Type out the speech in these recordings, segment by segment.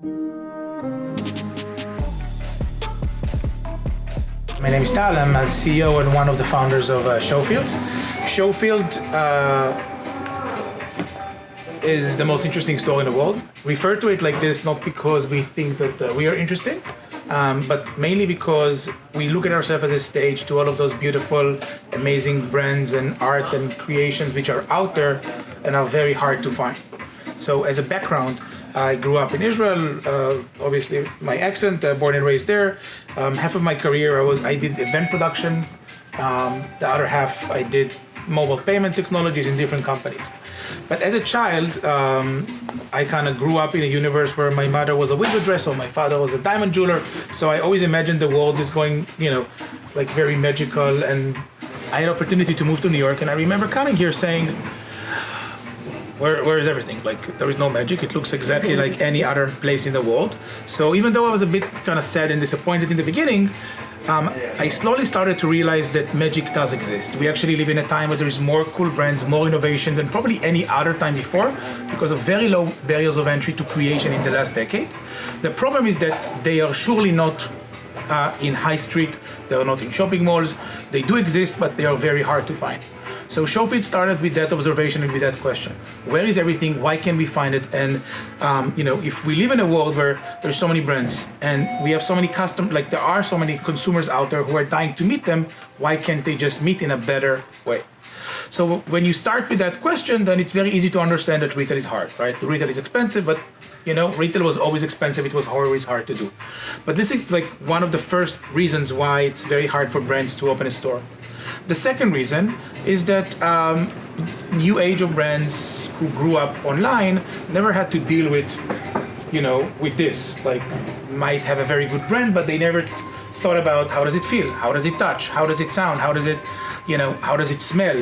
My name is Tal. I'm a CEO and one of the founders of Showfields. Showfield is the most interesting store in the world. We refer to it like this not because we think that we are interesting, but mainly because we look at ourselves as a stage to all of those beautiful, amazing brands and art and creations which are out there and are very hard to find. So as a background, I grew up in Israel, obviously my accent, born and raised there. Half of my career I did event production. The other half I did mobile payment technologies in different companies. But as a child, I kind of grew up in a universe where my mother was a window dresser, my father was a diamond jeweler. So I always imagined the world is going, like very magical. And I had opportunity to move to New York. And I remember coming here saying, where is everything? Like, there is no magic. It looks exactly like any other place in the world. So even though I was a bit kind of sad and disappointed in the beginning, I slowly started to realize that magic does exist. We actually live in a time where there is more cool brands, more innovation than probably any other time before because of very low barriers of entry to creation in the last decade. The problem is that they are surely not in high street, they are not in shopping malls. They do exist, but they are very hard to find. So Showfields started with that observation and with that question. Where is everything? Why can we find it? And if we live in a world where there's so many brands and we have so many there are so many consumers out there who are dying to meet them, why can't they just meet in a better way? So when you start with that question, then it's very easy to understand that retail is hard, right? Retail is expensive, but retail was always expensive. It was always hard to do. But this is like one of the first reasons why it's very hard for brands to open a store. The second reason is that new age of brands who grew up online never had to deal with, with this. Like, might have a very good brand, but they never thought about how does it feel, how does it touch, how does it sound, how does it, how does it smell,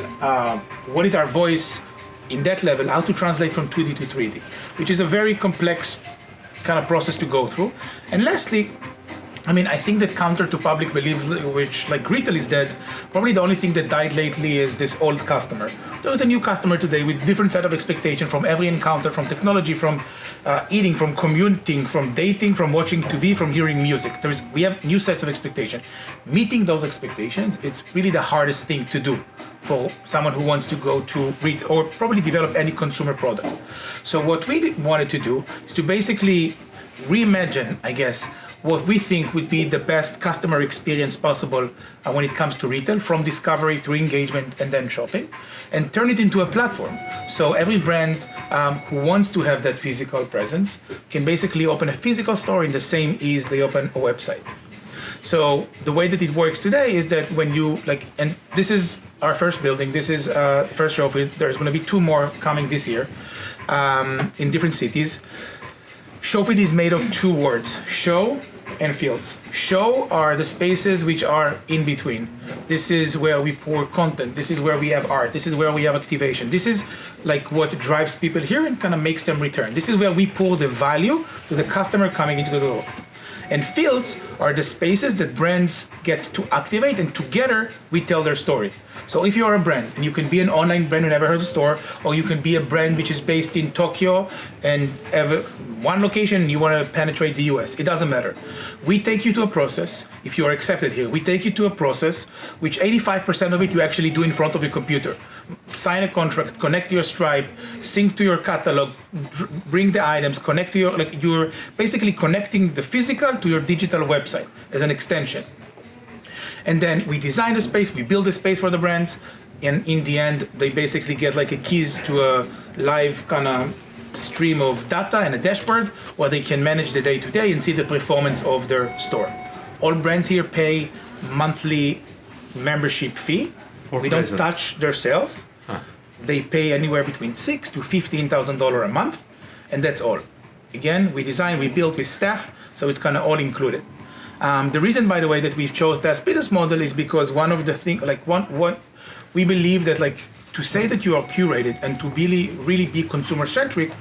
what is our voice in that level, how to translate from 2D to 3D, which is a very complex kind of process to go through. And lastly, I think that counter to public belief, which like retail is dead, probably the only thing that died lately is this old customer. There is a new customer today with different set of expectations from every encounter, from technology, from eating, from commuting, from dating, from watching TV, from hearing music. We have new sets of expectations. Meeting those expectations, it's really the hardest thing to do for someone who wants to go to read or probably develop any consumer product. So what we wanted to do is to basically reimagine, I guess, what we think would be the best customer experience possible when it comes to retail, from discovery to engagement and then shopping, and turn it into a platform. So every brand who wants to have that physical presence can basically open a physical store in the same ease they open a website. So the way that it works today is that when you and this is our first building, this is the first Showfield. There's going to be 2 more coming this year in different cities. Showfield is made of 2 words, show and fields. Show are the spaces which are in between. This is where we pour content. This is where we have art. This is where we have activation. This is like what drives people here and kind of makes them return. This is where we pour the value to the customer coming into the door. And fields are the spaces that brands get to activate, and together we tell their story. So if you are a brand, and you can be an online brand who never heard of the store, or you can be a brand which is based in Tokyo and have one location and you want to penetrate the US, it doesn't matter. We take you to a process, if you are accepted here, we take you to a process which 85% of it you actually do in front of your computer. Sign a contract, connect to your Stripe, sync to your catalog, bring the items, connect to your, you're basically connecting the physical to your digital website as an extension. And then we design the space, we build a space for the brands, and in the end, they basically get like a keys to a live kind of stream of data and a dashboard where they can manage the day-to-day and see the performance of their store. All brands here pay monthly membership fee. We don't touch their sales. They pay anywhere between $6,000 to $15,000 a month, and that's all. Again, we design, we build with staff, so it's kind of all included. The reason, by the way, that we've chose the business model is because one of the things, what we believe that to say that you are curated and to really be consumer centric,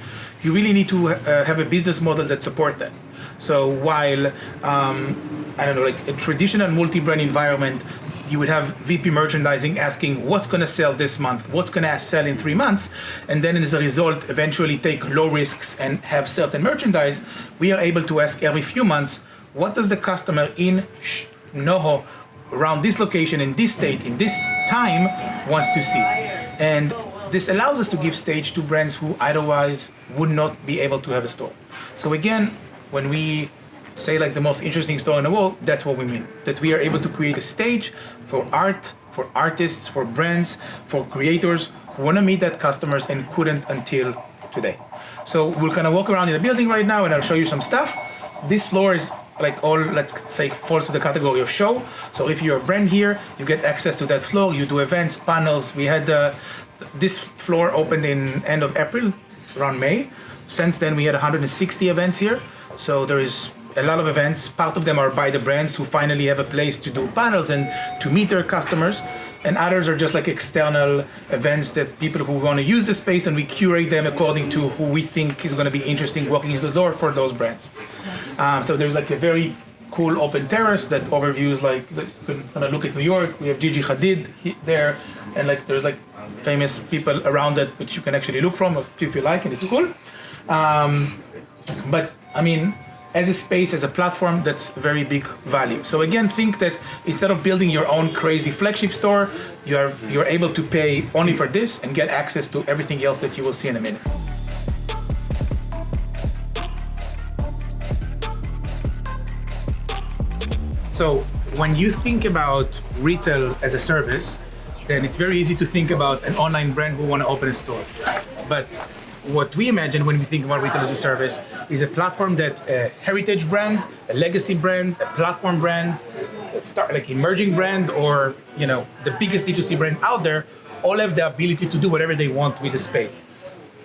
you really need to have a business model that supports that. So while a traditional multi-brand environment, you would have VP merchandising asking what's going to sell this month, what's going to sell in 3 months, and then as a result, eventually take low risks and have certain merchandise. We are able to ask every few months, what does the customer in NoHo around this location, in this state, in this time wants to see? And this allows us to give stage to brands who otherwise would not be able to have a store. So again, when we say like the most interesting store in the world, that's what we mean. That we are able to create a stage for art, for artists, for brands, for creators who want to meet that customers and couldn't until today. So we'll kind of walk around in the building right now and I'll show you some stuff. This floor is like all, let's say, falls to the category of show. So if you're a brand here, you get access to that floor. You do events, panels. We had this floor opened in end of April, around May. Since then, we had 160 events here. So there is a lot of events. Part of them are by the brands who finally have a place to do panels and to meet their customers. And others are just like external events that people who want to use the space, and we curate them according to who we think is going to be interesting walking into the door for those brands. So there's like a very cool open terrace that overviews like, you can kind of look at New York. We have Gigi Hadid there, and like there's like famous people around it which you can actually look from if you like, and it's cool. But I mean, as a space, as a platform, that's very big value. So again, think that instead of building your own crazy flagship store, you're able to pay only for this and get access to everything else that you will see in a minute. So when you think about retail as a service, then it's very easy to think about an online brand who want to open a store. But what we imagine when we think about retail as a service is a platform that a heritage brand, a legacy brand, a platform brand, like emerging brand, or the biggest D2C brand out there, all have the ability to do whatever they want with the space.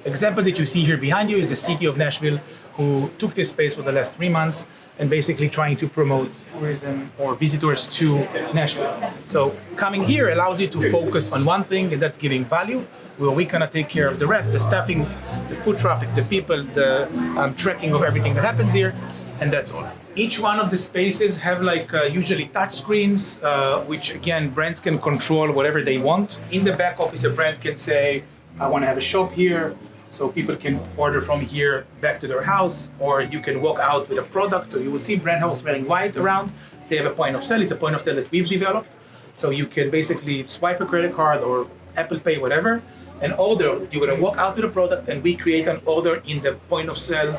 Example that you see here behind you is the city of Nashville, who took this space for the last 3 months and basically trying to promote tourism or visitors to Nashville. So coming here allows you to focus on one thing, and that's giving value, where we kind of take care of the rest, the staffing, the foot traffic, the people, the tracking of everything that happens here, and that's all. Each one of the spaces have like usually touch screens, which again, brands can control whatever they want. In the back office, a brand can say, I want to have a shop here, so people can order from here back to their house, or you can walk out with a product. So you will see Brand House wearing white around. They have a point of sale. It's a point of sale that we've developed. So you can basically swipe a credit card or Apple Pay, whatever, and order. You're gonna walk out with a product and we create an order in the point of sale,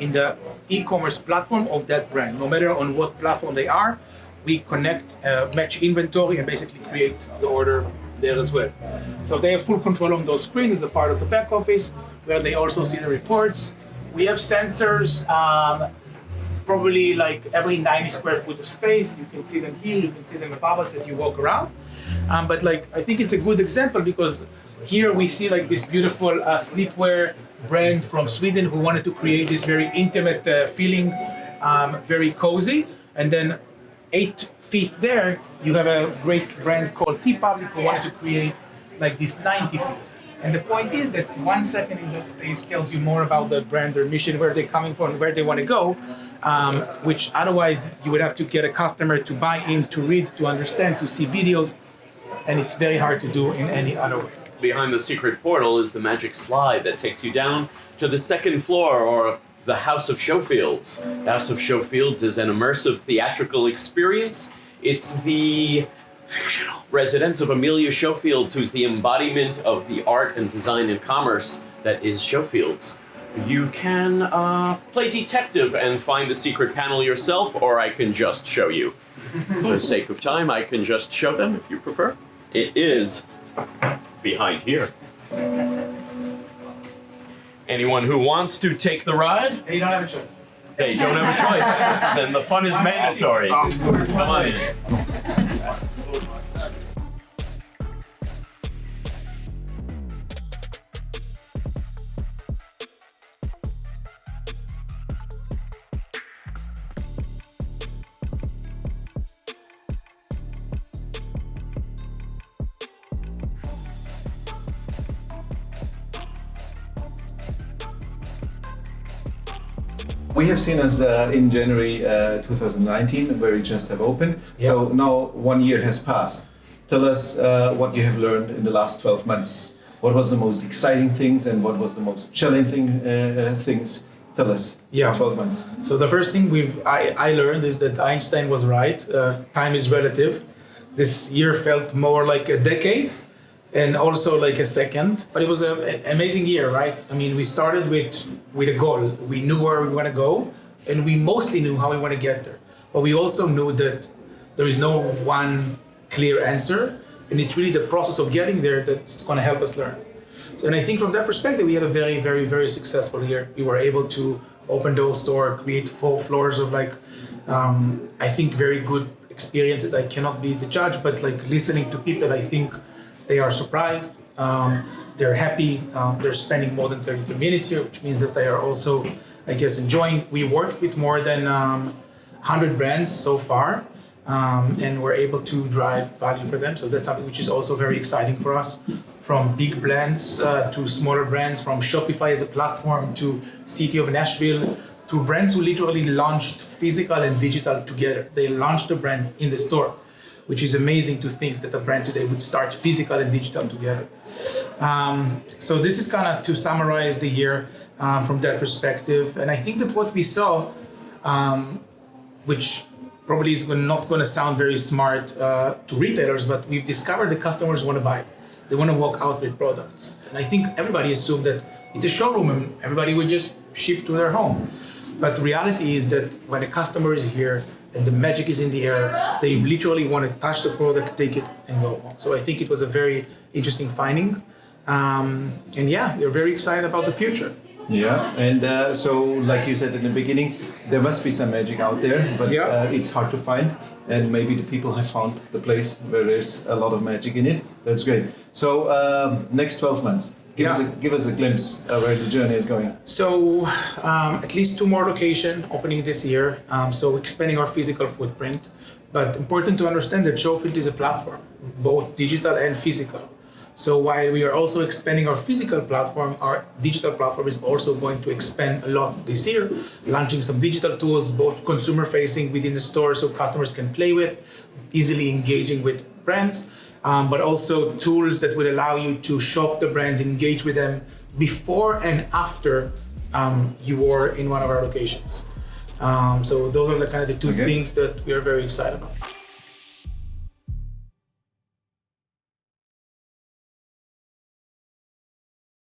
in the e-commerce platform of that brand. No matter on what platform they are, we connect, match inventory and basically create the order there as well. So they have full control on those screens as a part of the back office, where they also see the reports. We have sensors, probably like every 90 square foot of space. You can see them here, you can see them above us as you walk around. But like, I think it's a good example because here we see like this beautiful sleepwear brand from Sweden who wanted to create this very intimate feeling, very cozy. And then 8 feet there, you have a great brand called T-Public who wanted to create like this 90 feet. And the point is that 1 second in that space tells you more about the brand, their mission, where they're coming from, where they want to go, which otherwise you would have to get a customer to buy in, to read, to understand, to see videos, and it's very hard to do in any other way. Behind the secret portal is the magic slide that takes you down to the second floor, or the House of Showfields. The House of Showfields is an immersive theatrical experience. It's the fictional residence of Amelia Showfields, who's the embodiment of the art and design and commerce that is Showfields. You can play detective and find the secret panel yourself, or I can just show you. For the sake of time, I can just show them if you prefer. It is behind here. Anyone who wants to take the ride? They don't have a choice. They don't have a choice. Then the fun is mandatory. Come on in. We have seen us in January 2019, where we just have opened. Yep. So now 1 year has passed. Tell us what you have learned in the last 12 months. What was the most exciting things and what was the most challenging things? Tell us. Yeah. 12 months. So the first thing I learned is that Einstein was right. Time is relative. This year felt more like a decade and also like a second. But it was an amazing year, right? I mean, we started with a goal. We knew where we want to go, and we mostly knew how we want to get there. But we also knew that there is no one clear answer, and it's really the process of getting there that's going to help us learn. So, and I think from that perspective, we had a very, very, very successful year. We were able to open the whole store, create 4 floors of I think very good experiences. I cannot be the judge, but listening to people, I think they are surprised. They're happy. They're spending more than 33 minutes here, which means that they are also, I guess, enjoying. We worked with more than 100 brands so far, and we're able to drive value for them. So that's something which is also very exciting for us. From big brands to smaller brands, from Shopify as a platform to City of Nashville, to brands who literally launched physical and digital together. They launched the brand in the store, which is amazing to think that a brand today would start physical and digital together. So this is kind of to summarize the year from that perspective. And I think that what we saw, which probably is not going to sound very smart to retailers, but we've discovered the customers want to buy. They want to walk out with products. And I think everybody assumed that it's a showroom and everybody would just ship to their home. But the reality is that when a customer is here and the magic is in the air, they literally want to touch the product, take it, and go home. So I think it was a very interesting finding. And yeah, we're very excited about the future. Yeah, and so like you said in the beginning, there must be some magic out there, but it's hard to find. And maybe the people have found the place where there's a lot of magic in it. That's great. So next 12 months, give us a glimpse of where the journey is going. So at least 2 more locations opening this year. So expanding our physical footprint. But important to understand that Showfields is a platform, both digital and physical. So while we are also expanding our physical platform, our digital platform is also going to expand a lot this year, launching some digital tools, both consumer facing within the store so customers can play with, easily engaging with brands, but also tools that would allow you to shop the brands, engage with them before and after you are in one of our locations. So those are the kind of the 2 things that we are very excited about.